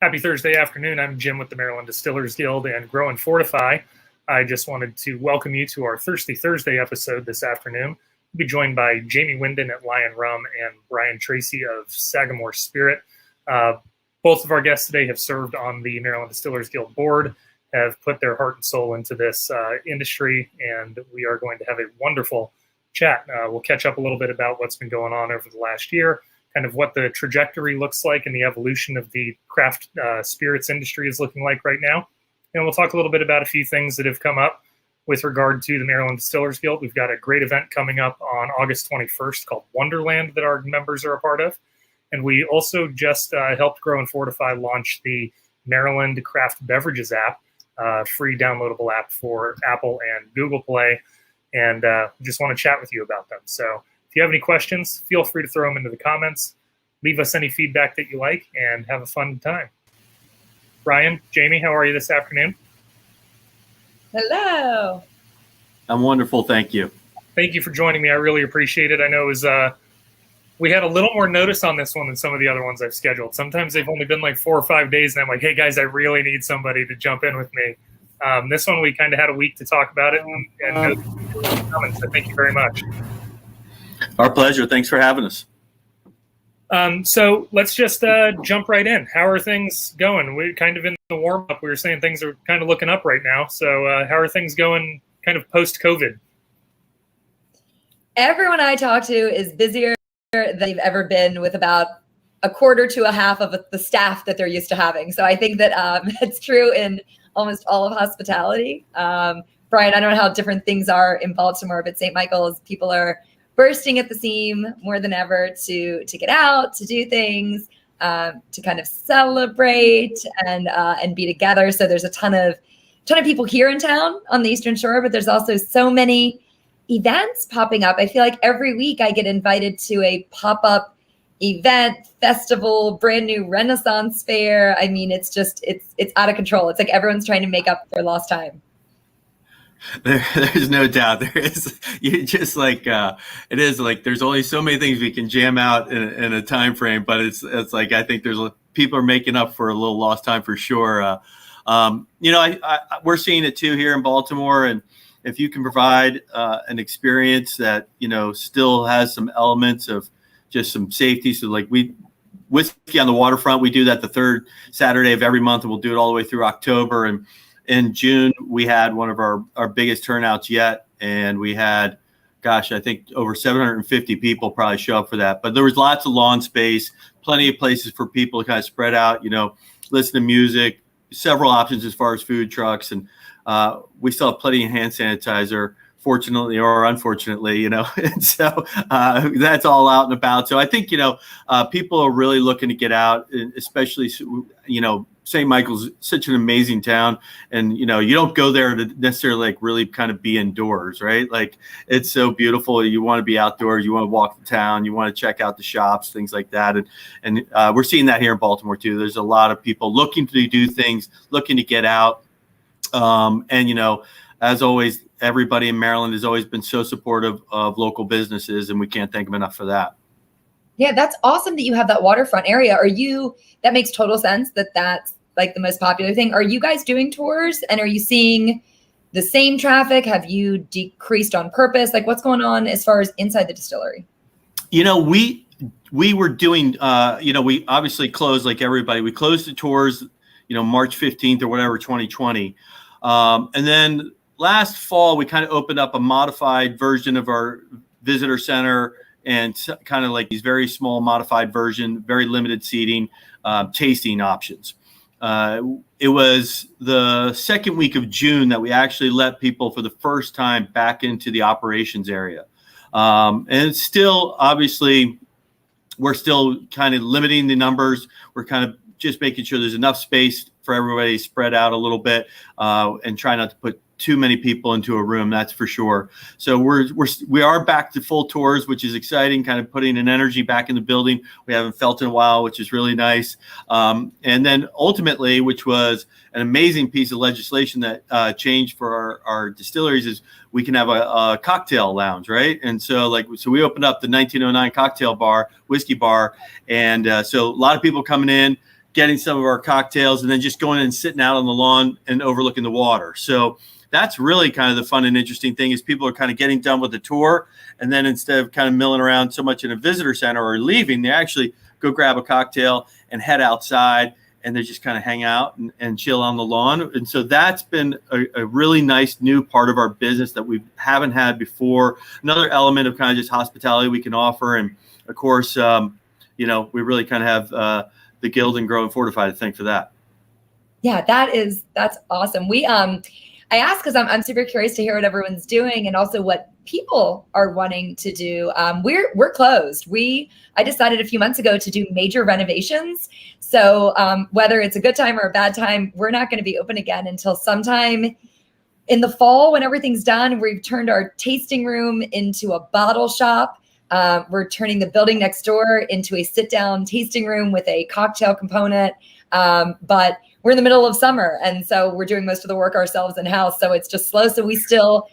Happy Thursday afternoon. I'm Jim with the Maryland Distillers Guild and Grow Fortify. I just wanted to welcome you to our Thirsty Thursday episode this afternoon. We'll be joined by Jaime Windon at LYON RUM and Brian Treacy of Sagamore Spirit. Both of our guests today have served on the Maryland Distillers Guild board, have put their heart and soul into this industry, and we are going to have a wonderful chat. We'll catch up a little bit about what's been going on over the last year, kind of what the trajectory looks like and the evolution of the craft spirits industry is looking like right now. And we'll talk a little bit about a few things that have come up with regard to the Maryland Distillers Guild. We've got a great event coming up on August 21st called Wanderland that our members are a part of. And we also just helped Grow Fortify launch the Maryland Craft Beverages app, free downloadable app for Apple and Google Play. And just want to chat with you about them. So if you have any questions, feel free to throw them into the comments. Leave us any feedback that you like and have a fun time. Brian, Jaime, how are you this afternoon? Hello. I'm wonderful, thank you. Thank you for joining me. I really appreciate it. I know it was we had a little more notice on this one than some of the other ones I've scheduled. Sometimes they've only been like 4 or 5 days, and I'm like, hey guys, I really need somebody to jump in with me. This one we kind of had a week to talk about it, and so thank you very much. Our pleasure. Thanks for having us. So let's just jump right in. How are things going? We're kind of in the warm-up. We were saying things are kind of looking up right now. So how are things going kind of post-COVID? Everyone I talk to is busier than they've ever been, with about a quarter to a half of the staff that they're used to having. So I think that it's true in almost all of hospitality. Brian, I don't know how different things are in Baltimore, but St. Michael's, people are bursting at the seam more than ever to get out, to do things, to kind of celebrate and be together. So there's a ton of people here in town on the Eastern Shore, but there's also so many events popping up. I feel like every week I get invited to a pop-up event, festival, brand new Renaissance fair. I mean, it's out of control. It's like everyone's trying to make up for lost time. There's no doubt. There is. You just like it is like there's only so many things we can jam out in a time frame, but it's like I think there's people are making up for a little lost time for sure. We're seeing it too here in Baltimore, and if you can provide an experience that still has some elements of just some safety, so like Whiskey on the Waterfront, we do that the third Saturday of every month, and we'll do it all the way through October. And in June, we had one of our biggest turnouts yet, and we had, I think over 750 people probably show up for that. But there was lots of lawn space, plenty of places for people to kind of spread out, listen to music, several options as far as food trucks, and we still have plenty of hand sanitizer, fortunately or unfortunately, and so that's all out and about. So I think, people are really looking to get out, especially, St. Michael's such an amazing town, and you don't go there to necessarily like really kind of be indoors, right? Like it's so beautiful. You want to be outdoors. You want to walk the town. You want to check out the shops, things like that. And we're seeing that here in Baltimore too. There's a lot of people looking to do things, looking to get out. As always, everybody in Maryland has always been so supportive of local businesses, and we can't thank them enough for that. Yeah, that's awesome that you have that waterfront area. That makes total sense that's like the most popular thing. Are you guys doing tours, and are you seeing the same traffic? Have you decreased on purpose? Like what's going on as far as inside the distillery? We were doing, we obviously closed like everybody. We closed the tours, March 15th or whatever, 2020. And then last fall, we kind of opened up a modified version of our visitor center, and kind of like these very small modified version, very limited seating, tasting options. It was the second week of June that we actually let people for the first time back into the operations area. And it's still, obviously, we're still kind of limiting the numbers. We're kind of just making sure there's enough space for everybody to spread out a little bit, and try not to put too many people into a room, that's for sure. So we are back to full tours, which is exciting, kind of putting an energy back in the building we haven't felt in a while, which is really nice. And then ultimately, which was an amazing piece of legislation that changed for our distilleries, is we can have a cocktail lounge, right? And so we opened up the 1909 cocktail bar, whiskey bar, and so a lot of people coming in, getting some of our cocktails, and then just going and sitting out on the lawn and overlooking the water. So that's really kind of the fun and interesting thing, is people are kind of getting done with the tour, and then instead of kind of milling around so much in a visitor center or leaving, they actually go grab a cocktail and head outside, and they just kind of hang out and chill on the lawn. And so that's been a really nice new part of our business that we haven't had before. Another element of kind of just hospitality we can offer. And of course, we really kind of have the Guild and Grow Fortify to thank for that. Yeah, that's awesome. I asked because I'm super curious to hear what everyone's doing, and also what people are wanting to do. We're closed. I decided a few months ago to do major renovations. So whether it's a good time or a bad time, we're not going to be open again until sometime in the fall when everything's done. We've turned our tasting room into a bottle shop. We're turning the building next door into a sit-down tasting room with a cocktail component. But we're in the middle of summer, and so we're doing most of the work ourselves in-house. So it's just slow. So we still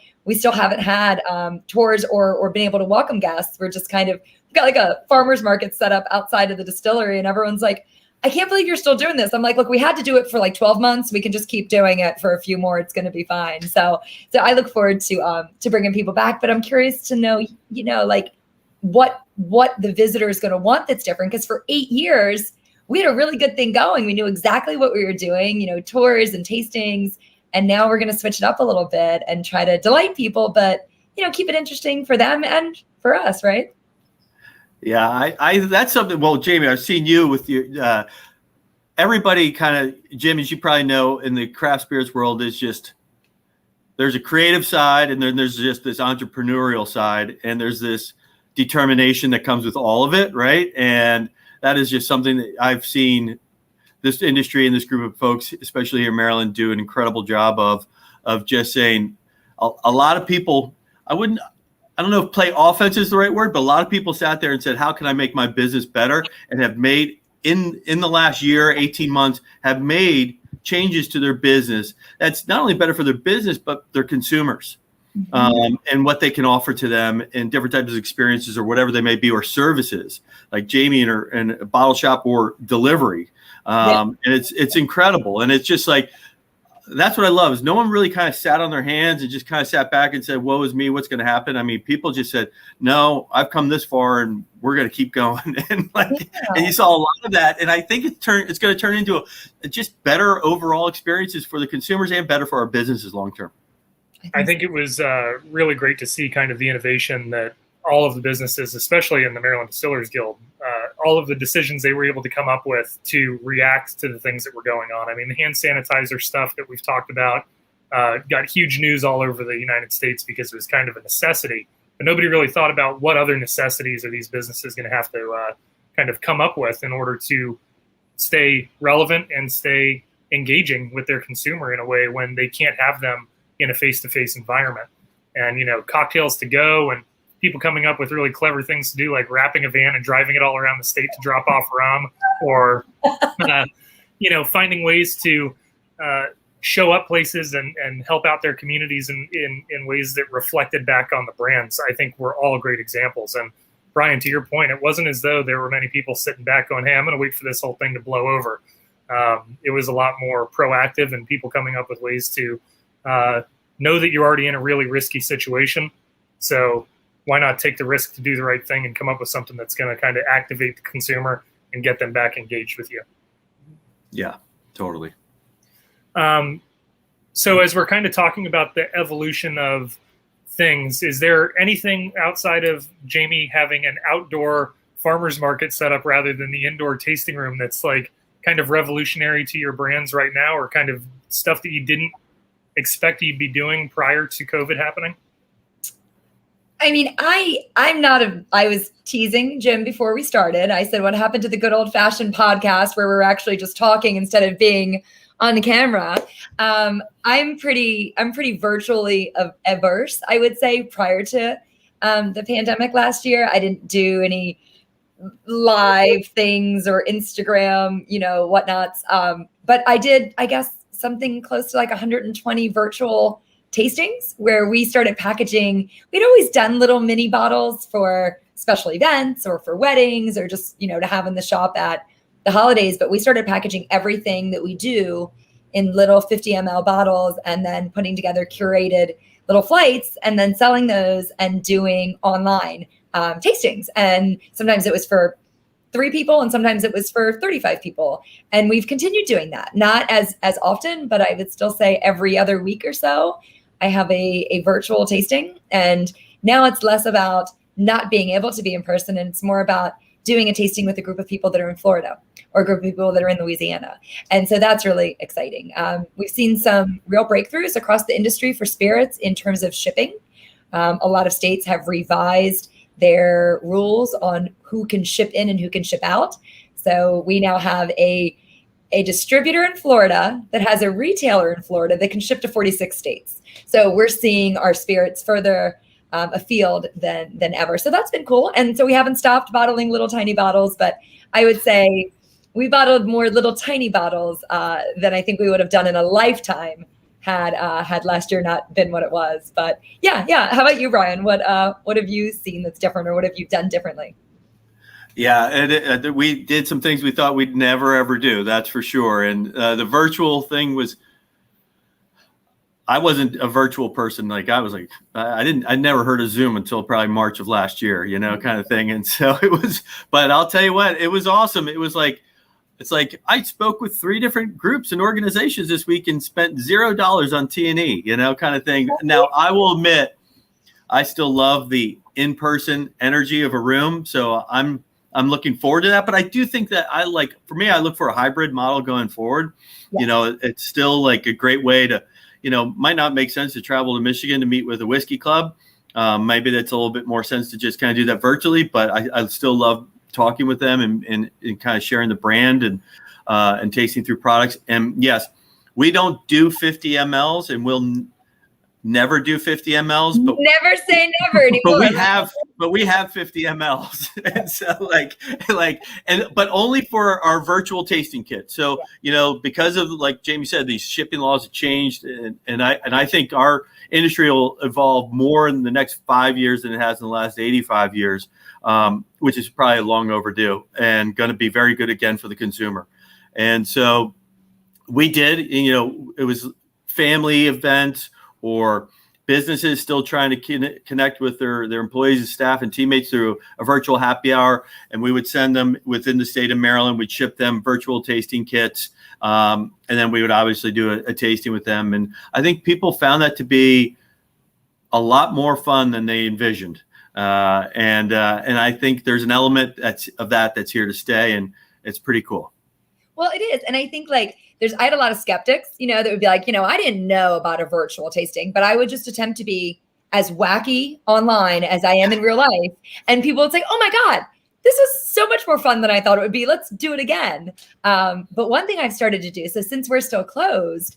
haven't had tours or been able to welcome guests. We're just we've got like a farmer's market set up outside of the distillery, and everyone's like, I can't believe you're still doing this. I'm like, look, we had to do it for like 12 months. We can just keep doing it for a few more. It's going to be fine. So I look forward to bringing people back, but I'm curious to know, like what the visitor is going to want that's different. Because for 8 years, we had a really good thing going. We knew exactly what we were doing, tours and tastings. And now we're going to switch it up a little bit and try to delight people, but, keep it interesting for them and for us, right? Yeah, I that's something. Well, Jamie, I've seen you with your everybody kind of, Jim, as you probably know, in the craft spirits world, is just there's a creative side, and then there's just this entrepreneurial side, and there's this determination that comes with all of it, right? And that is just something that I've seen this industry and this group of folks, especially here in Maryland, do an incredible job of just saying a lot of people, I don't know if play offense is the right word, but a lot of people sat there and said, how can I make my business better? And have made in the last year, 18 months, have made changes to their business that's not only better for their business, but their consumers. And what they can offer to them in different types of experiences or whatever they may be, or services like Jamie and a bottle shop or delivery. And it's incredible. And it's just like, that's what I love, is no one really kind of sat on their hands and just kind of sat back and said, woe is me, what's going to happen? I mean, people just said, no, I've come this far and we're going to keep going. And and you saw a lot of that. And I think it's going to turn into just better overall experiences for the consumers and better for our businesses long-term. I think it was really great to see kind of the innovation that all of the businesses, especially in the Maryland Distillers Guild, all of the decisions they were able to come up with to react to the things that were going on. I mean, the hand sanitizer stuff that we've talked about got huge news all over the United States because it was kind of a necessity. But nobody really thought about what other necessities are these businesses going to have to kind of come up with in order to stay relevant and stay engaging with their consumer in a way when they can't have them in a face-to-face environment. And, cocktails to go and people coming up with really clever things to do, like wrapping a van and driving it all around the state to drop off rum, or, finding ways to show up places and help out their communities in ways that reflected back on the brands. I think were all great examples. And Brian, to your point, it wasn't as though there were many people sitting back going, hey, I'm going to wait for this whole thing to blow over. It was a lot more proactive and people coming up with ways to know that you're already in a really risky situation. So why not take the risk to do the right thing and come up with something that's going to kind of activate the consumer and get them back engaged with you? Yeah, totally. So as we're kind of talking about the evolution of things, is there anything outside of Jamie having an outdoor farmer's market set up rather than the indoor tasting room that's like kind of revolutionary to your brands right now, or kind of stuff that you didn't expect you'd be doing prior to COVID happening? I mean, I was teasing Jim before we started. I said, what happened to the good old fashioned podcast where we're actually just talking instead of being on the camera? I'm pretty virtually averse, I would say. Prior to the pandemic last year, I didn't do any live things or Instagram, whatnots. But I did, I guess, something close to like 120 virtual tastings where we started packaging. We'd always done little mini bottles for special events or for weddings or just, to have in the shop at the holidays, but we started packaging everything that we do in little 50 ml bottles and then putting together curated little flights and then selling those and doing online tastings. And sometimes it was for 3 people and sometimes it was for 35 people. And we've continued doing that, not as often, but I would still say every other week or so, I have a virtual tasting. And now it's less about not being able to be in person, and it's more about doing a tasting with a group of people that are in Florida or a group of people that are in Louisiana. And so that's really exciting. We've seen some real breakthroughs across the industry for spirits in terms of shipping. A lot of states have revised their rules on who can ship in and who can ship out. So we now have a distributor in Florida that has a retailer in Florida that can ship to 46 states. So we're seeing our spirits further afield than ever. So that's been cool. And so we haven't stopped bottling little tiny bottles, but I would say we bottled more little tiny bottles than I think we would have done in a lifetime had last year not been what it was. But yeah. How about you, Brian? What have you seen that's different, or what have you done differently? Yeah, and we did some things we thought we'd never ever do. That's for sure. And the virtual thing was, I wasn't a virtual person. Like I was like, I never heard of Zoom until probably March of last year, kind of thing. And so it was, but I'll tell you what, it was awesome. It was like, it's like I spoke with 3 different groups and organizations this week and spent $0 on T&E, kind of thing. Now I will admit, I still love the in-person energy of a room. So I'm looking forward to that. But I do think that I look for a hybrid model going forward. Yeah. It's still like a great way to, might not make sense to travel to Michigan to meet with a whiskey club. Maybe that's a little bit more sense to just kind of do that virtually, but I still love talking with them and kind of sharing the brand and tasting through products. And yes, we don't do 50 mLs and we'll never do 50 mLs. But never say never anymore. But we have 50 mLs. And so but only for our virtual tasting kit. So, because of, like Jamie said, these shipping laws have changed. And I think our industry will evolve more in the next 5 years than it has in the last 85 years, which is probably long overdue and going to be very good again for the consumer. And so we did, it was family events or businesses still trying to connect with their employees and staff and teammates through a virtual happy hour. And we would send them within the state of Maryland. We'd ship them virtual tasting kits. And then we would obviously do a tasting with them. And I think people found that to be a lot more fun than they envisioned. And I think there's an element that's here to stay, and it's pretty cool. Well, it is. And I think I had a lot of skeptics, that would be like, I didn't know about a virtual tasting, but I would just attempt to be as wacky online as I am in real life. And people would say, oh my God, this is so much more fun than I thought it would be. Let's do it again. But one thing I've started to do, so since we're still closed,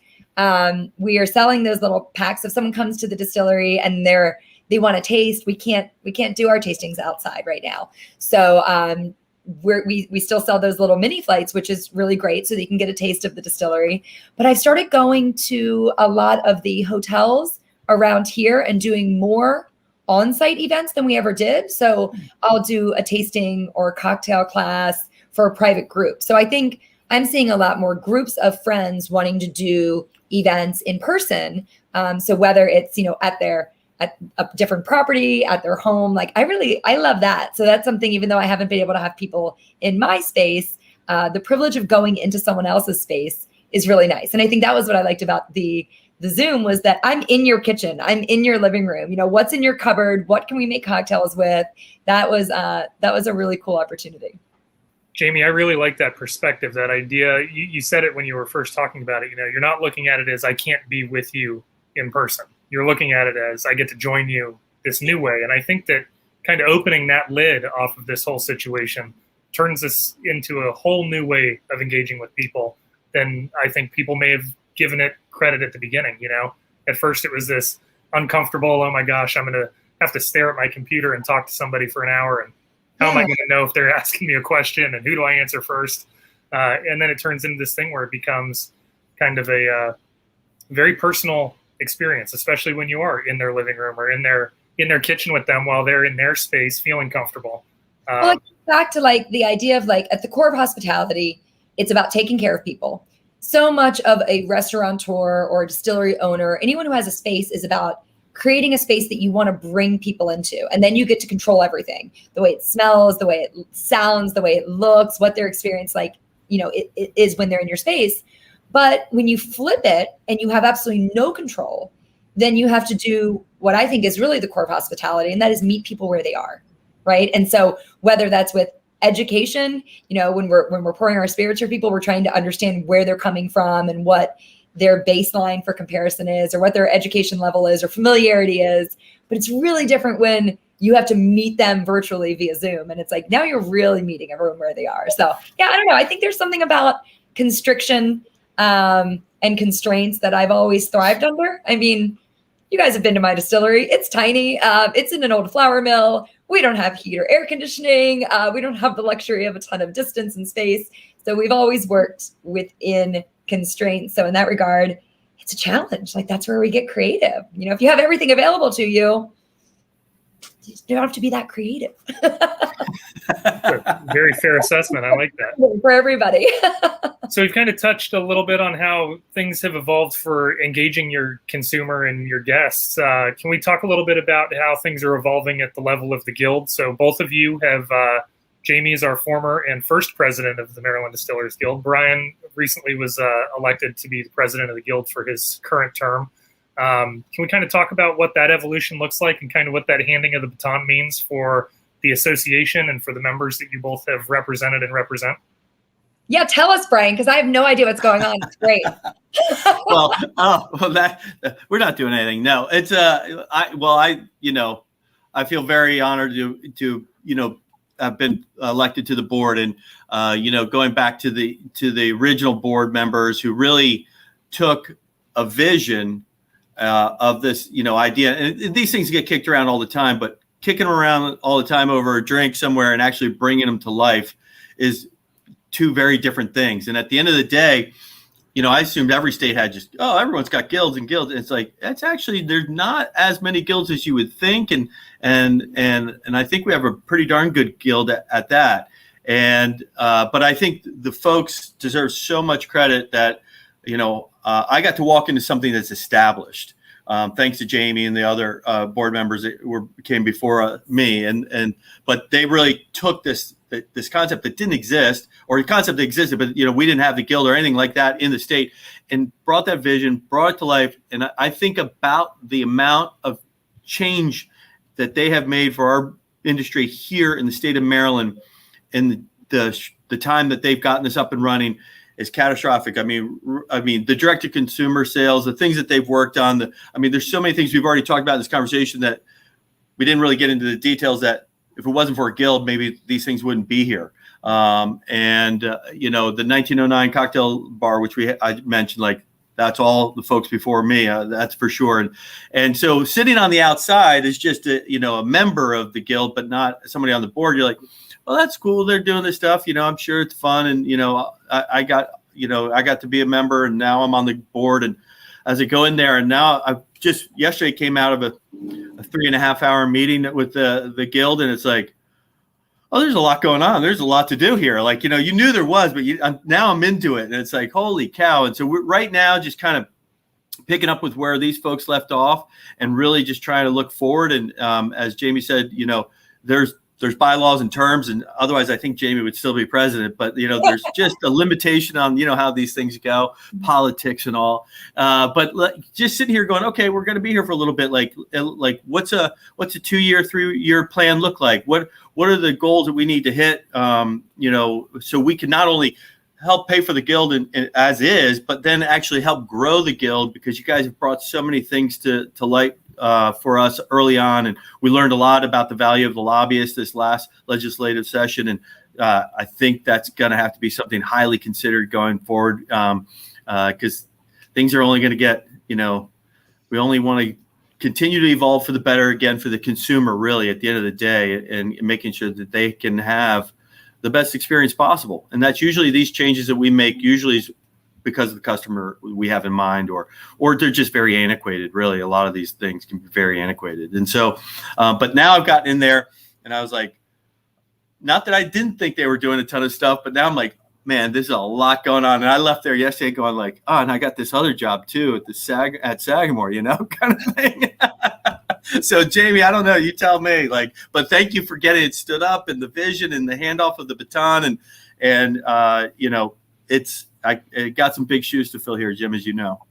we are selling those little packs. If someone comes to the distillery and they want to taste, we can't do our tastings outside right now. So, we still sell those little mini flights, which is really great, so that you can get a taste of the distillery. But I've started going to a lot of the hotels around here and doing more on-site events than we ever did. So I'll do a tasting or a cocktail class for a private group. So I think I'm seeing a lot more groups of friends wanting to do events in person. So whether it's, at a different property, at their home, I love that. So that's something, even though I haven't been able to have people in my space, the privilege of going into someone else's space is really nice. And I think that was what I liked about the Zoom, was that I'm in your kitchen, I'm in your living room, what's in your cupboard, what can we make cocktails with? That was a really cool opportunity. Jamie, I really like that perspective, that idea. You said it when you were first talking about it. You're not looking at it as I can't be with you in person. You're looking at it as I get to join you this new way. And I think that kind of opening that lid off of this whole situation turns us into a whole new way of engaging with people than I think people may have given it credit at the beginning. At first it was this uncomfortable, oh my gosh, I'm going to have to stare at my computer and talk to somebody for an hour. And how am I going to know if they're asking me a question, and who do I answer first? And then it turns into this thing where it becomes kind of a very personal experience, especially when you are in their living room or in their kitchen with them while they're in their space feeling comfortable. Well, it goes back to like the idea of like at the core of hospitality, it's about taking care of people. So much of a restaurateur or a distillery owner, anyone who has a space, is about creating a space that you want to bring people into. And then you get to control everything, the way it smells, the way it sounds, the way it looks, what their experience like, it is when they're in your space. But when you flip it and you have absolutely no control, then you have to do what I think is really the core of hospitality, and that is meet people where they are, right? And so whether that's with education, when we're pouring our spirits for people, we're trying to understand where they're coming from and what their baseline for comparison is, or what their education level is, or familiarity is. But it's really different when you have to meet them virtually via Zoom. And it's like, now you're really meeting everyone where they are. So yeah, I don't know. I think there's something about constriction and constraints that I've always thrived under. I mean, you guys have been to my distillery. It's tiny. It's in an old flour mill. We don't have heat or air conditioning. We don't have the luxury of a ton of distance and space. So we've always worked within constraints. So in that regard, it's a challenge. Like, that's where we get creative. If you have everything available to you, you don't have to be that creative. Very fair assessment. I like that. For everybody. So we've kind of touched a little bit on how things have evolved for engaging your consumer and your guests. Can we talk a little bit about how things are evolving at the level of the Guild? So both of you have, Jaime is our former and first president of the Maryland Distillers Guild. Brian recently was elected to be the president of the Guild for his current term. Can we kind of talk about what that evolution looks like and kind of what that handing of the baton means for the association and for the members that you both have represented and represent? Yeah, tell us, Brian, because I have no idea what's going on. It's great. We're not doing anything. No, it's I feel very honored to have been elected to the board, and going back to the original board members who really took a vision of this idea. And these things get kicked around all the time, but kicking around all the time over a drink somewhere and actually bringing them to life is two very different things. And at the end of the day, I assumed every state had everyone's got guilds and guilds. And it's like, that's actually, there's not as many guilds as you would think. And I think we have a pretty darn good guild at that. And, but I think the folks deserve so much credit that, I got to walk into something that's established. Thanks to Jaime and the other board members that came before me, but they really took this concept that didn't exist, or a concept that existed, but we didn't have the guild or anything like that in the state, and brought that vision, brought it to life. And I think about the amount of change that they have made for our industry here in the state of Maryland, and the time that they've gotten this up and running is catastrophic. I mean, the direct-to-consumer sales, the things that they've worked on. There's so many things we've already talked about in this conversation that we didn't really get into the details. That if it wasn't for a guild, maybe these things wouldn't be here. The 1909 cocktail bar, which I mentioned, like, that's all the folks before me. That's for sure. And so sitting on the outside is just a member of the guild, but not somebody on the board. You're like, well, that's cool. They're doing this stuff. I'm sure it's fun. And, I got to be a member, and now I'm on the board. And as I go in there, and now I just yesterday came out of a 3.5 hour meeting with the guild. And it's like, oh, there's a lot going on. There's a lot to do here. Like, you knew there was, but now I'm into it. And it's like, holy cow. And so we're right now just kind of picking up with where these folks left off, and really just trying to look forward. And as Jaime said, there's bylaws and terms, and otherwise I think Jaime would still be president. But there's just a limitation on how these things go, politics and all. But just sitting here going, okay, we're going to be here for a little bit. Like what's a 2-year, 3-year plan look like? What are the goals that we need to hit? So we can not only help pay for the guild and as is, but then actually help grow the guild, because you guys have brought so many things to light for us early on. And we learned a lot about the value of the lobbyists this last legislative session. And I think that's going to have to be something highly considered going forward, because things are only going to get, we only want to continue to evolve for the better, again, for the consumer, really, at the end of the day, and making sure that they can have the best experience possible. And that's usually these changes that we make usually is because of the customer we have in mind, or they're just very antiquated. Really, a lot of these things can be very antiquated. And so, but now I've gotten in there, and I was like, not that I didn't think they were doing a ton of stuff, but now I'm like, man, there's a lot going on. And I left there yesterday going like, oh, and I got this other job too at Sagamore, kind of thing. So Jamie, I don't know, you tell me, but thank you for getting it stood up and the vision and the handoff of the baton. And it got some big shoes to fill here, Jim, as you know.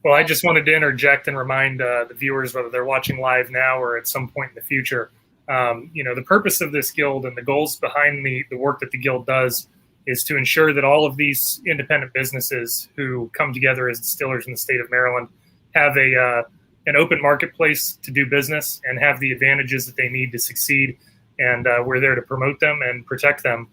Well, I just wanted to interject and remind the viewers, whether they're watching live now or at some point in the future, the purpose of this guild and the goals behind the work that the guild does is to ensure that all of these independent businesses who come together as distillers in the state of Maryland have an open marketplace to do business and have the advantages that they need to succeed. And we're there to promote them and protect them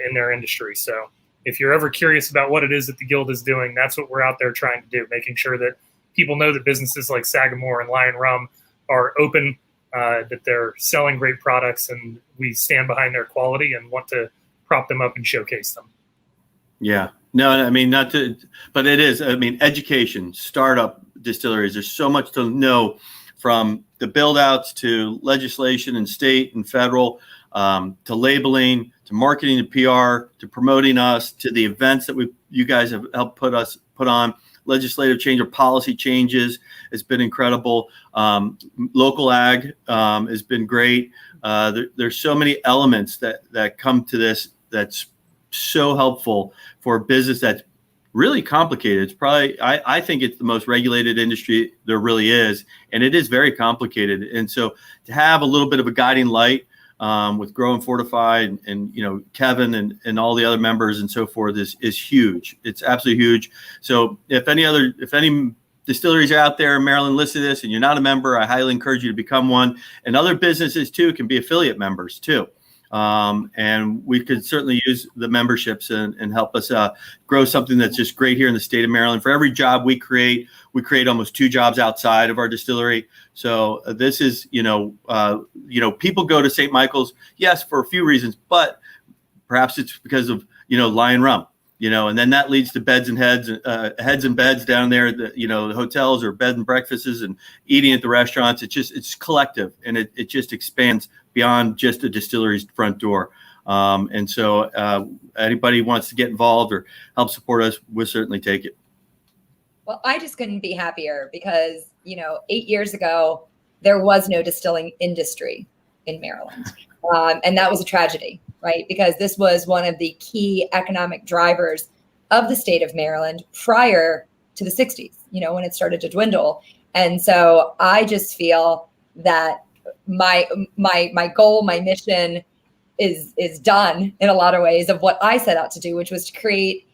in their industry. So if you're ever curious about what it is that the guild is doing, that's what we're out there trying to do, making sure that people know that businesses like Sagamore and LYON RUM are open, that they're selling great products, and we stand behind their quality and want to prop them up and showcase them. Yeah. No, I mean, but it is, education, startup distilleries. There's so much to know, from the build outs to legislation and state and federal, to labeling, to marketing, to PR, to promoting us, to the events that you guys have helped put on. Legislative change or policy changes has been incredible. Local ag has been great. There's so many elements that come to this that's so helpful for a business that's really complicated. It's probably, I think it's the most regulated industry there really is, and it is very complicated. And so to have a little bit of a guiding light with Grow Fortify and Kevin and all the other members and so forth is huge. It's absolutely huge. So if any distilleries are out there in Maryland listen to this and you're not a member, I highly encourage you to become one. And other businesses too can be affiliate members too. And we could certainly use the memberships and help us grow something that's just great here in the state of Maryland. For every job we create almost 2 jobs outside of our distillery. So this is, people go to St. Michael's, yes, for a few reasons, but perhaps it's because of, LYON RUM, and then that leads to heads and beds down there, the hotels or bed and breakfasts and eating at the restaurants. It's collective, and it just expands beyond just a distillery's front door. And so anybody wants to get involved or help support us, we'll certainly take it. Well, I just couldn't be happier because, 8 years ago, there was no distilling industry in Maryland. And that was a tragedy, right? Because this was one of the key economic drivers of the state of Maryland prior to the 60s, when it started to dwindle. And so I just feel that my goal, my mission is done in a lot of ways of what I set out to do, which was to create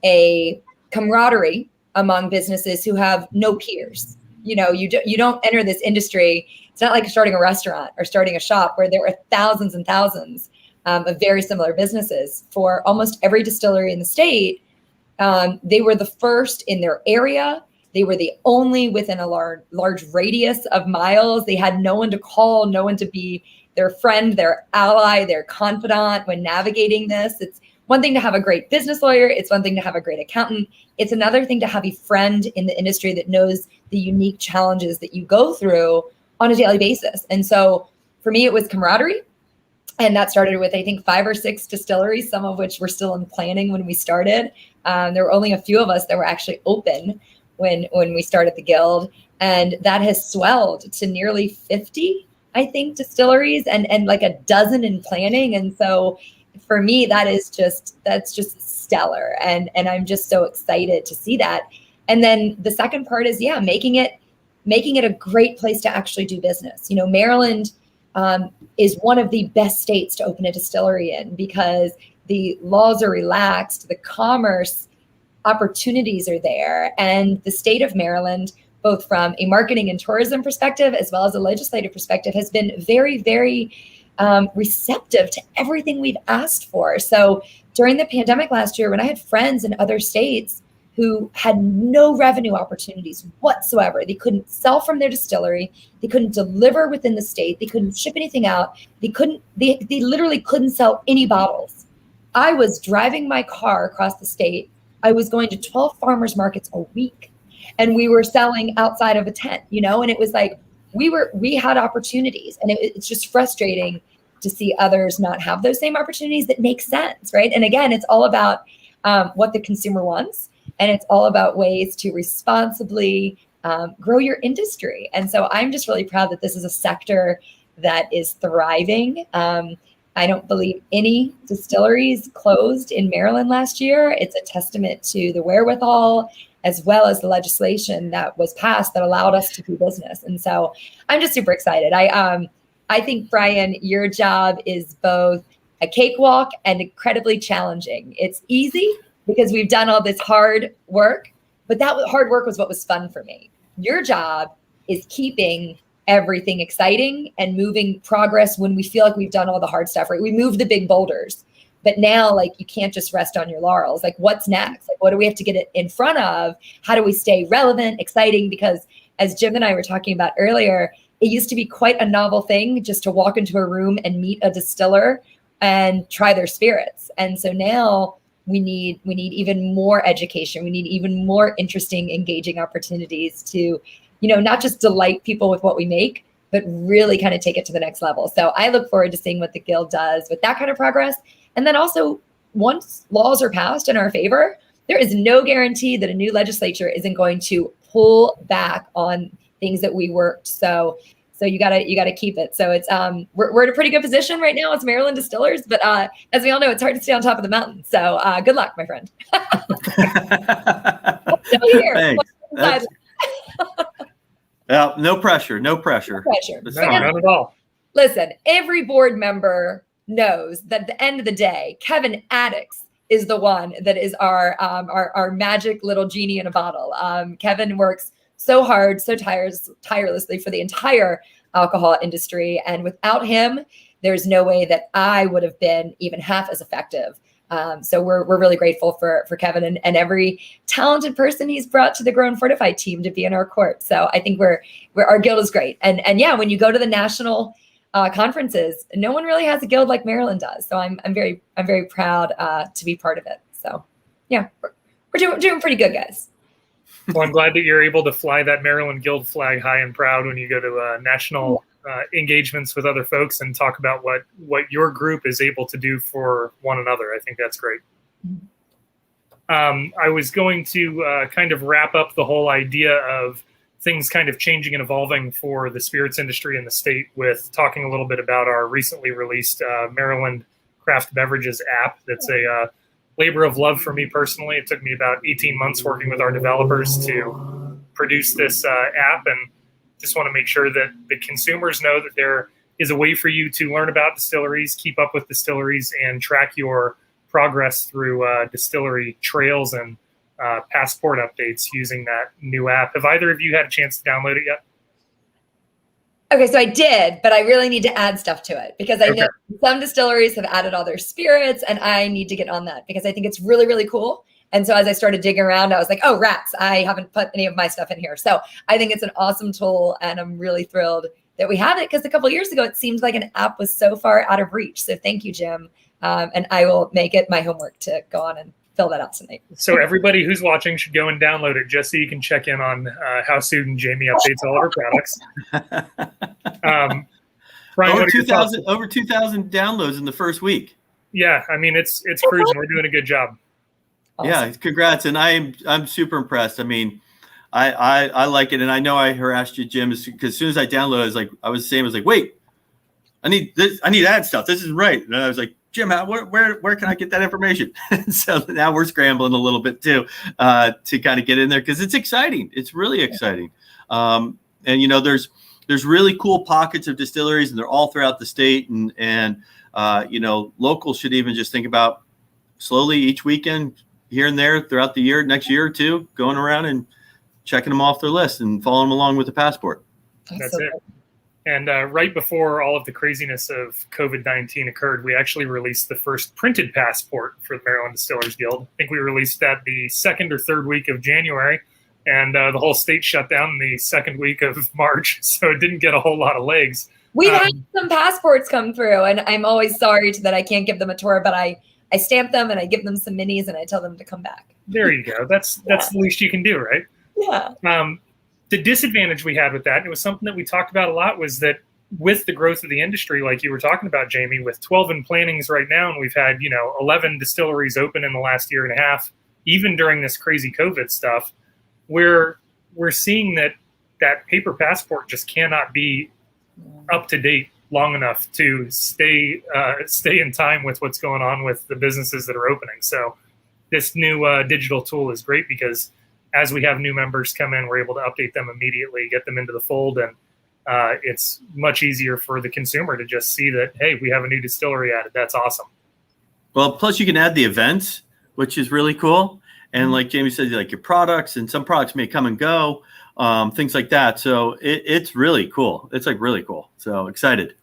a camaraderie among businesses who have no peers. You don't enter this industry. It's not like starting a restaurant or starting a shop where there are thousands and thousands of very similar businesses. For almost every distillery in the state, they were the first in their area. They were the only within a large radius of miles. They had no one to call, no one to be their friend, their ally, their confidant when navigating this. It's one thing to have a great business lawyer. It's one thing to have a great accountant. It's another thing to have a friend in the industry that knows the unique challenges that you go through on a daily basis. And so for me, it was camaraderie. And that started with, I think, 5 or 6 distilleries, some of which were still in planning when we started. There were only a few of us that were actually open when we started the guild. And that has swelled to nearly 50, I think, distilleries and like a dozen in planning. And so for me, that's just stellar. And I'm just so excited to see that. And then the second part is, making it a great place to actually do business. Maryland is one of the best states to open a distillery in because the laws are relaxed, the commerce opportunities are there. And the state of Maryland, both from a marketing and tourism perspective, as well as a legislative perspective, has been very, very receptive to everything we've asked for. So during the pandemic last year, when I had friends in other states who had no revenue opportunities whatsoever, they couldn't sell from their distillery, they couldn't deliver within the state, they couldn't ship anything out, they literally couldn't sell any bottles. I was driving my car across the state. I was going to 12 farmers markets a week, and we were selling outside of a tent, and it was like we had opportunities, and it's just frustrating to see others not have those same opportunities that make sense, right? And again, it's all about what the consumer wants, and it's all about ways to responsibly grow your industry. And so I'm just really proud that this is a sector that is thriving. I don't believe any distilleries closed in Maryland last year. It's a testament to the wherewithal as well as the legislation that was passed that allowed us to do business. And so I'm just super excited. I think, Brian, your job is both a cakewalk and incredibly challenging. It's easy because we've done all this hard work, but that hard work was what was fun for me. Your job is keeping everything exciting and moving progress when we feel like we've done all the hard stuff, right? We moved the big boulders, but now like you can't just rest on your laurels. Like what's next? Like what do we have to get in front of? How do we stay relevant, exciting? Because as Jim and I were talking about earlier, it used to be quite a novel thing just to walk into a room and meet a distiller and try their spirits. And so now we need even more education. We need even more interesting, engaging opportunities to, not just delight people with what we make, but really kind of take it to the next level. So I look forward to seeing what the Guild does with that kind of progress. And then also, once laws are passed in our favor, there is no guarantee that a new legislature isn't going to pull back on things that we worked. So you gotta keep it. So it's we're in a pretty good position right now as Maryland Distillers, but as we all know, it's hard to stay on top of the mountain. So good luck, my friend. Thanks. No pressure. No pressure. No, not at all. Listen, every board member knows that at the end of the day, Kevin Addix is the one that is our magic little genie in a bottle. Kevin works so hard, so tirelessly for the entire alcohol industry. And without him, there's no way that I would have been even half as effective. So we're really grateful for Kevin and every talented person he's brought to the Grow Fortify team to be in our court. So I think our guild is great. And yeah, when you go to the national conferences, no one really has a guild like Maryland does. So I'm very proud to be part of it. So yeah, we're doing pretty good, guys. Well, I'm glad that you're able to fly that Maryland Guild flag high and proud when you go to national engagements with other folks and talk about what your group is able to do for one another. I think that's great. I was going to kind of wrap up the whole idea of things kind of changing and evolving for the spirits industry in the state with talking a little bit about our recently released Maryland Craft Beverages app. That's a labor of love for me personally. It took me about 18 months working with our developers to produce this app, and just want to make sure that the consumers know that there is a way for you to learn about distilleries, keep up with distilleries, and track your progress through distillery trails and passport updates using that new app. Have either of you had a chance to download it yet? Okay, so I did, but I really need to add stuff to it because I know some distilleries have added all their spirits, and I need to get on that because I think it's really, really cool. And so as I started digging around, I was like, oh, rats, I haven't put any of my stuff in here. So I think it's an awesome tool, and I'm really thrilled that we have it because a couple of years ago, it seemed like an app was so far out of reach. So thank you, Jim. And I will make it my homework to go on and fill that out tonight. So everybody who's watching should go and download it just so you can check in on how soon Jamie updates all of her products. Brian, over 2,000 downloads in the first week. Yeah, I mean it's cruising. We're doing a good job. Awesome. Yeah, congrats, and I'm super impressed. I mean, I like it, and I know I harassed you, Jim, because as soon as I downloaded, I was like, wait, I need this, I need to add stuff. This isn't right. And I was like, Jim, where can I get that information? So now we're scrambling a little bit too to kind of get in there because it's exciting. It's really exciting, and there's really cool pockets of distilleries, and they're all throughout the state, and locals should even just think about slowly each weekend here and there throughout the year, next year or two, going around and checking them off their list and following them along with the passport. That's it. And right before all of the craziness of COVID-19 occurred, we actually released the first printed passport for the Maryland Distillers Guild. I think we released that the second or third week of January, and the whole state shut down the second week of March, so it didn't get a whole lot of legs. We've had some passports come through, and I'm always sorry that I can't give them a tour, but I stamp them and I give them some minis and I tell them to come back. There you go. That's the least you can do, right? Yeah. The disadvantage we had with that, and it was something that we talked about a lot, was that with the growth of the industry, like you were talking about, Jamie, with 12 in plantings right now, and we've had, 11 distilleries open in the last year and a half, even during this crazy COVID stuff, we're seeing that paper passport just cannot be up to date long enough to stay in time with what's going on with the businesses that are opening. So this new digital tool is great because as we have new members come in, we're able to update them immediately, get them into the fold, and it's much easier for the consumer to just see that, hey, we have a new distillery added. That's awesome. Well, plus you can add the events, which is really cool. And like Jamie said, like your products, and some products may come and go, things like that. So it's really cool. It's like really cool. So excited.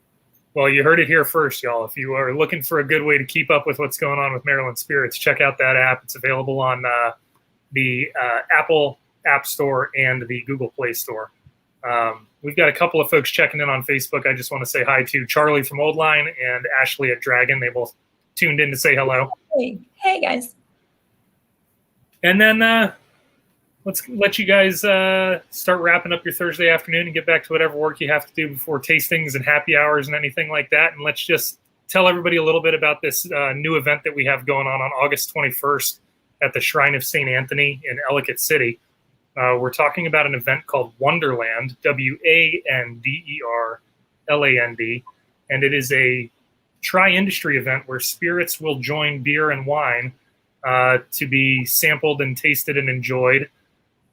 Well, you heard it here first, y'all. If you are looking for a good way to keep up with what's going on with Maryland Spirits, check out that app. It's available on the Apple App Store and the Google Play Store. We've got a couple of folks checking in on Facebook. I just want to say hi to Charlie from Old Line and Ashley at Dragon. They both tuned in to say hello. Hey guys. And then let's let you guys start wrapping up your Thursday afternoon and get back to whatever work you have to do before tastings and happy hours and anything like that. And let's just tell everybody a little bit about this new event that we have going on August 21st at the Shrine of St. Anthony in Ellicott City. We're talking about an event called Wanderland, WANDERLAND, and it is a tri-industry event where spirits will join beer and wine to be sampled and tasted and enjoyed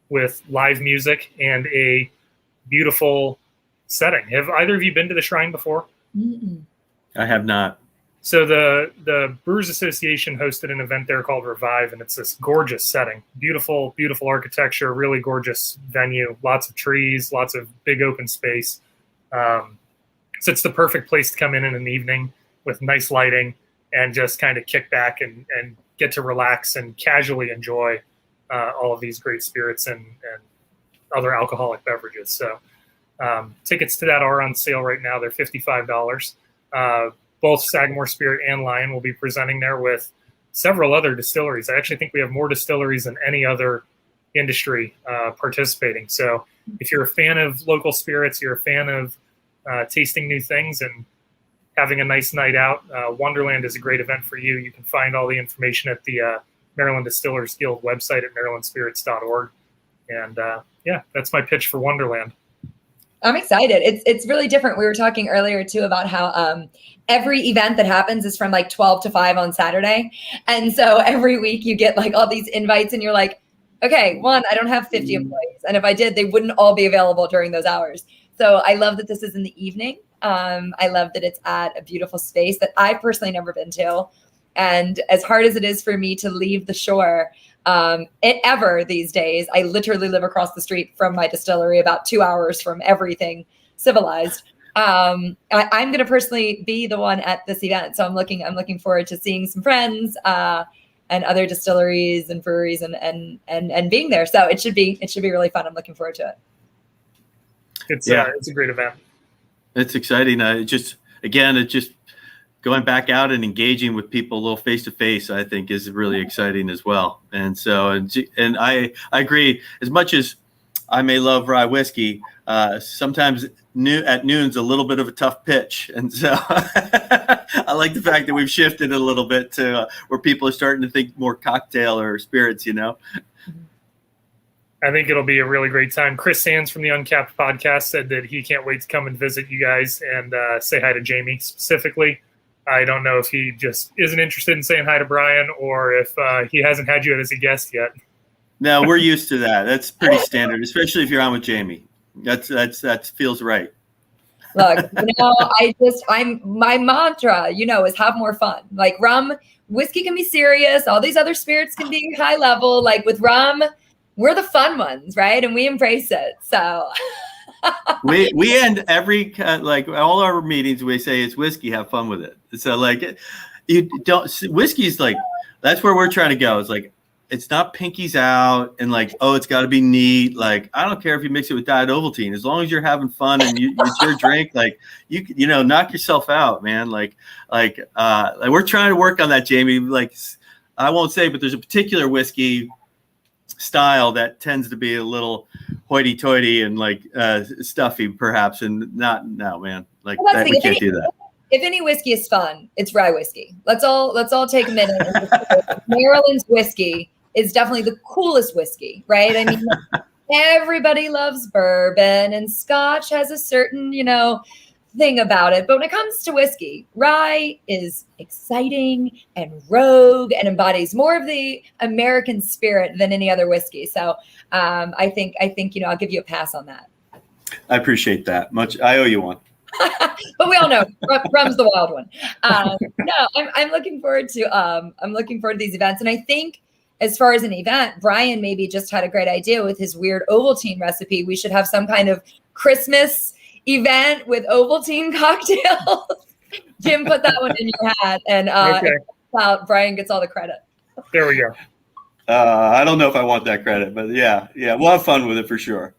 with live music and a beautiful setting. Have either of you been to the Shrine before? Mm-mm. I have not. So the Brewers Association hosted an event there called Revive, and it's this gorgeous setting. Beautiful, beautiful architecture, really gorgeous venue, lots of trees, lots of big open space. So it's the perfect place to come in an evening with nice lighting and just kind of kick back and get to relax and casually enjoy all of these great spirits and other alcoholic beverages. So tickets to that are on sale right now. They're $55. Both Sagamore Spirit and LYON will be presenting there with several other distilleries. I actually think we have more distilleries than any other industry participating. So if you're a fan of local spirits, you're a fan of tasting new things and having a nice night out, Wanderland is a great event for you. You can find all the information at the Maryland Distillers Guild website at marylandspirits.org. And yeah, that's my pitch for Wanderland. I'm excited. It's really different. We were talking earlier too about how every event that happens is from like 12 to 5 on Saturday. And so every week you get like all these invites and you're like, okay, one, I don't have 50 employees. And if I did, they wouldn't all be available during those hours. So I love that this is in the evening. I love that it's at a beautiful space that I've personally never been to. And as hard as it is for me to leave the shore, ever these days, I literally live across the street from my distillery, about 2 hours from everything civilized. I'm going to personally be the one at this event. So I'm looking forward to seeing some friends, and other distilleries and breweries and being there. So it should be really fun. I'm looking forward to it. It's a great event. It's exciting. It just going back out and engaging with people a little face to face, I think is really exciting as well. And so, and I agree. As much as I may love rye whiskey, sometimes at noon's a little bit of a tough pitch. And so I like the fact that we've shifted a little bit to where people are starting to think more cocktail or spirits, I think it'll be a really great time. Chris Sands from the Uncapped podcast said that he can't wait to come and visit you guys and say hi to Jamie specifically. I don't know if he just isn't interested in saying hi to Brian or if he hasn't had you as a guest yet. No, we're used to that. That's pretty standard, especially if you're on with Jamie. That feels right. Look, my mantra, is have more fun. Like whiskey can be serious. All these other spirits can be high level. Like with rum, we're the fun ones, right? And we embrace it. So we end every all our meetings. We say it's whiskey. Have fun with it. So whiskey's like that's where we're trying to go. It's like it's not pinkies out and it's got to be neat. Like I don't care if you mix it with Diet Ovaltine, as long as you're having fun and it's your drink. Like you knock yourself out, man. Like we're trying to work on that, Jamie. Like I won't say, but there's a particular whiskey style that tends to be a little hoity-toity and like stuffy, perhaps, and no, man, like well, that, we can't do that. If any whiskey is fun, it's rye whiskey. Let's all take a minute. Maryland's whiskey is definitely the coolest whiskey, right? I mean, everybody loves bourbon, and Scotch has a certain, thing about it. But when it comes to whiskey, rye is exciting and rogue and embodies more of the American spirit than any other whiskey. So I think I'll give you a pass on that. I appreciate that much. I owe you one. But we all know rum's the wild one. No, I'm looking forward to these events, and I think as far as an event, Brian maybe just had a great idea with his weird Ovaltine recipe. We should have some kind of Christmas event with Ovaltine cocktails. Jim, put that one in your hat, and Brian gets all the credit. There we go. I don't know if I want that credit, but yeah, we'll have fun with it for sure.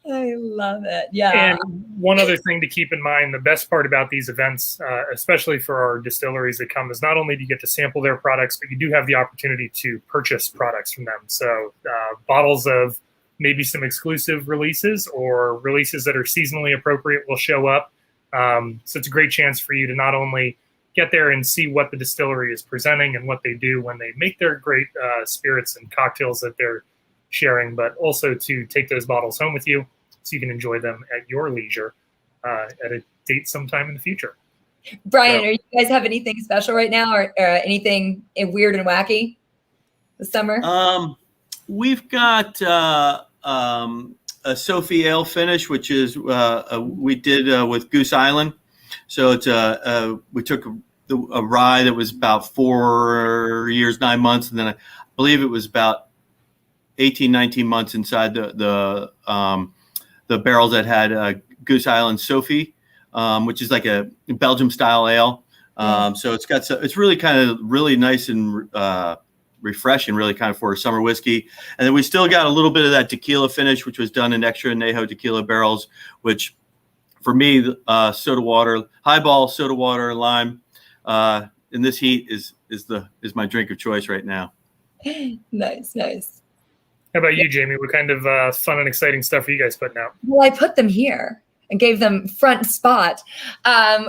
I love it. Yeah. And one other thing to keep in mind, the best part about these events, especially for our distilleries that come, is not only do you get to sample their products, but you do have the opportunity to purchase products from them. So bottles of maybe some exclusive releases or releases that are seasonally appropriate will show up. So it's a great chance for you to not only get there and see what the distillery is presenting and what they do when they make their great spirits and cocktails that they're sharing, but also to take those bottles home with you so you can enjoy them at your leisure at a date sometime in the future. Brian, are you guys have anything special right now, or anything weird and wacky this summer? We've got a Sophie Ale finish, which is we did with Goose Island. So it's we took a rye that was about 4 years, 9 months, and then I believe it was about 18, 19 months inside the barrels that had Goose Island Sophie, which is like a Belgium style ale. So it's really kind of really nice and refreshing, really kind of for a summer whiskey. And then we still got a little bit of that tequila finish, which was done in extra añejo tequila barrels, which for me, soda water, highball, soda water, and lime in this heat is my drink of choice right now. Nice. How about you, Jamie? What kind of fun and exciting stuff are you guys putting out? Well, I put them here and gave them front spot.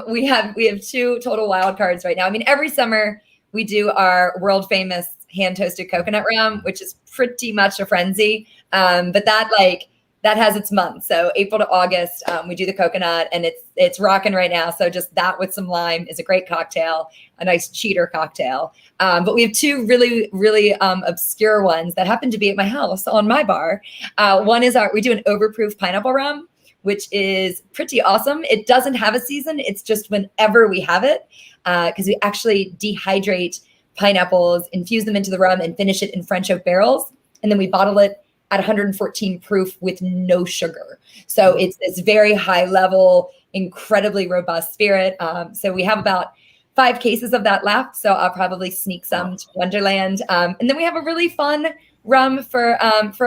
We have 2 total wild cards right now. I mean, every summer we do our world famous hand toasted coconut rum, which is pretty much a frenzy. But that has its month. So April to August, we do the coconut, and it's rocking right now. So just that with some lime is a great cocktail, a nice cheater cocktail. But we have 2 really, really obscure ones that happen to be at my house on my bar. One is we do an overproof pineapple rum, which is pretty awesome. It doesn't have a season. It's just whenever we have it, because we actually dehydrate pineapples, infuse them into the rum, and finish it in French oak barrels. And then we bottle it at 114 proof with no sugar. So it's this very high level, incredibly robust spirit. So we have about 5 cases of that left. So I'll probably sneak some to Wanderland. And then we have a really fun rum for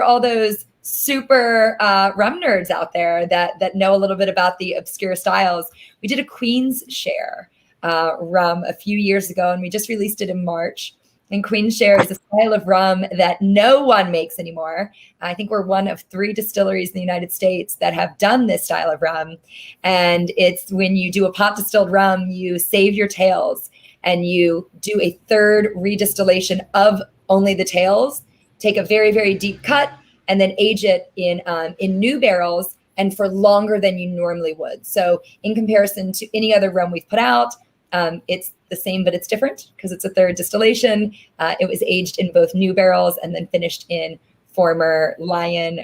all those super rum nerds out there that know a little bit about the obscure styles. We did a Queen's Share rum a few years ago, and we just released it in March. And Queen's Share is a style of rum that no one makes anymore. I think we're one of 3 distilleries in the United States that have done this style of rum. And it's when you do a pot distilled rum, you save your tails and you do a 3rd redistillation of only the tails, take a very, very deep cut, and then age it in new barrels and for longer than you normally would. So in comparison to any other rum we've put out, it's the same, but it's different because it's a 3rd distillation. It was aged in both new barrels and then finished in former LYON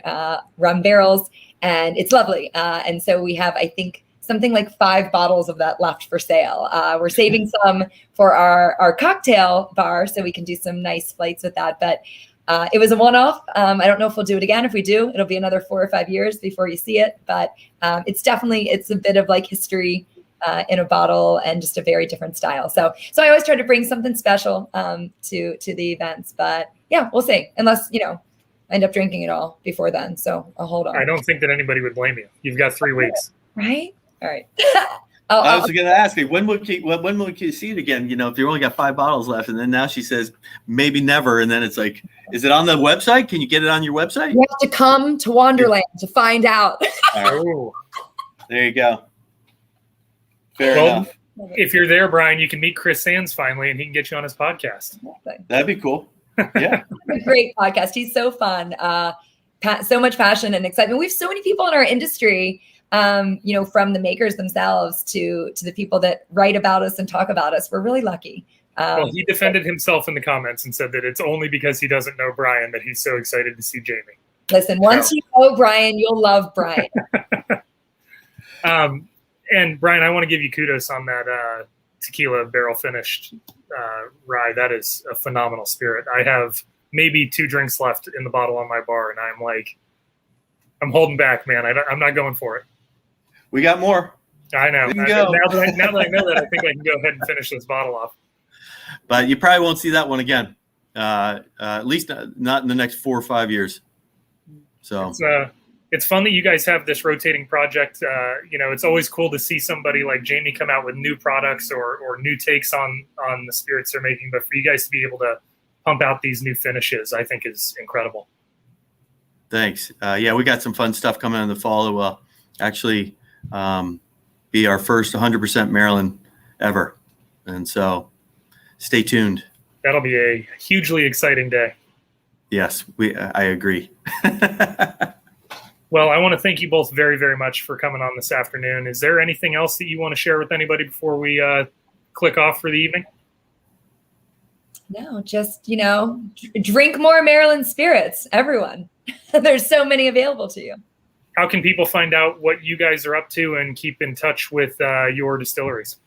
rum barrels. And it's lovely. And so we have, I think, something like 5 bottles of that left for sale. We're saving some for our cocktail bar so we can do some nice flights with that. But it was a one-off. I don't know if we'll do it again. If we do, it'll be another 4 or 5 years before you see it. But it's a bit of like history in a bottle and just a very different style. So I always try to bring something special to the events. But yeah, we'll see. Unless, I end up drinking it all before then. So I'll hold on. I don't think that anybody would blame you. You've got 3 weeks. Right? All right. I was going to ask you, when will you see it again? You know, if you only got 5 bottles left, and then now she says maybe never, and then it's like, is it on the website? Can you get it on your website? You have to come to Wanderland to find out. Right. There you go. Fair enough. If you're there, Brian, you can meet Chris Sands finally, and he can get you on his podcast. That'd be cool. Yeah. A great podcast. He's so fun. So much passion and excitement. We have so many people in our industry, from the makers themselves to the people that write about us and talk about us. We're really lucky. Well, he defended himself in the comments and said that it's only because he doesn't know Brian that he's so excited to see Jamie. Listen, once you know Brian, you'll love Brian. And Brian, I want to give you kudos on that tequila barrel finished rye. That is a phenomenal spirit. I have maybe 2 drinks left in the bottle on my bar, and I'm holding back, man. I'm not going for it. We got more. I know. Now that I know that, I think I can go ahead and finish this bottle off. But you probably won't see that one again, at least not in the next 4 or 5 years. So it's fun that you guys have this rotating project. It's always cool to see somebody like Jamie come out with new products or new takes on the spirits they're making. But for you guys to be able to pump out these new finishes, I think is incredible. Thanks. We got some fun stuff coming in the fall that will actually be our first 100% Maryland ever. And so stay tuned. That'll be a hugely exciting day. Yes, I agree. Well, I want to thank you both very, very much for coming on this afternoon. Is there anything else that you want to share with anybody before we click off for the evening? No, just, drink more Maryland spirits, everyone. There's so many available to you. How can people find out what you guys are up to and keep in touch with your distilleries?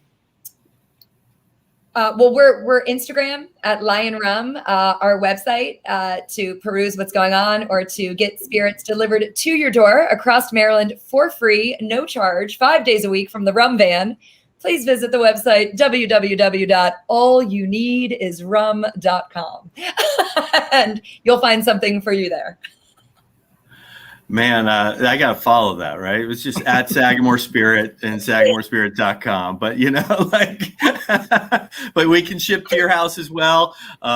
We're Instagram at LYON RUM, our website to peruse what's going on or to get spirits delivered to your door across Maryland for free, no charge, 5 days a week from the rum van. Please visit the website www.allyouneedisrum.com and you'll find something for you there. Man, I got to follow that, right? It was just at Sagamore Spirit and SagamoreSpirit.com. But, but we can ship to your house as well. We'd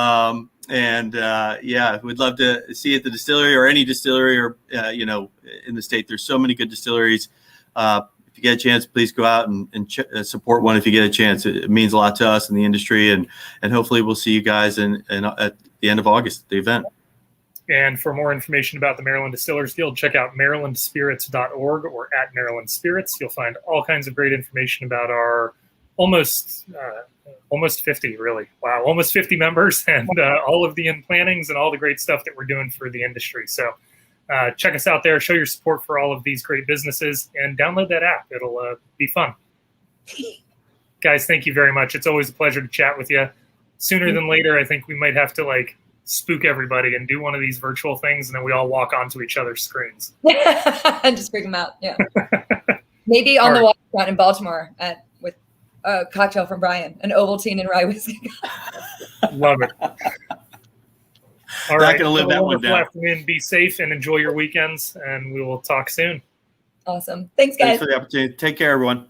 love to see you at the distillery or any distillery or, in the state. There's so many good distilleries. If you get a chance, please go out and support one if you get a chance. It means a lot to us in the industry. And hopefully we'll see you guys at the end of August, the event. And for more information about the Maryland Distillers Guild, check out marylandspirits.org or at Maryland Spirits. You'll find all kinds of great information about our almost 50, really. Wow, almost 50 members and all of the in-plannings and all the great stuff that we're doing for the industry. So check us out there, show your support for all of these great businesses, and download that app. It'll be fun. Guys, thank you very much. It's always a pleasure to chat with you. Sooner than later, I think we might have to spook everybody and do one of these virtual things, and then we all walk onto each other's screens and just freak them out. Yeah, maybe on the waterfront in Baltimore with a cocktail from Brian, an Ovaltine and rye whiskey. Love it. All right, gonna live that one down. Afternoon. Be safe and enjoy your weekends, and we will talk soon. Awesome. Thanks, guys. Thanks for the opportunity. Take care, everyone.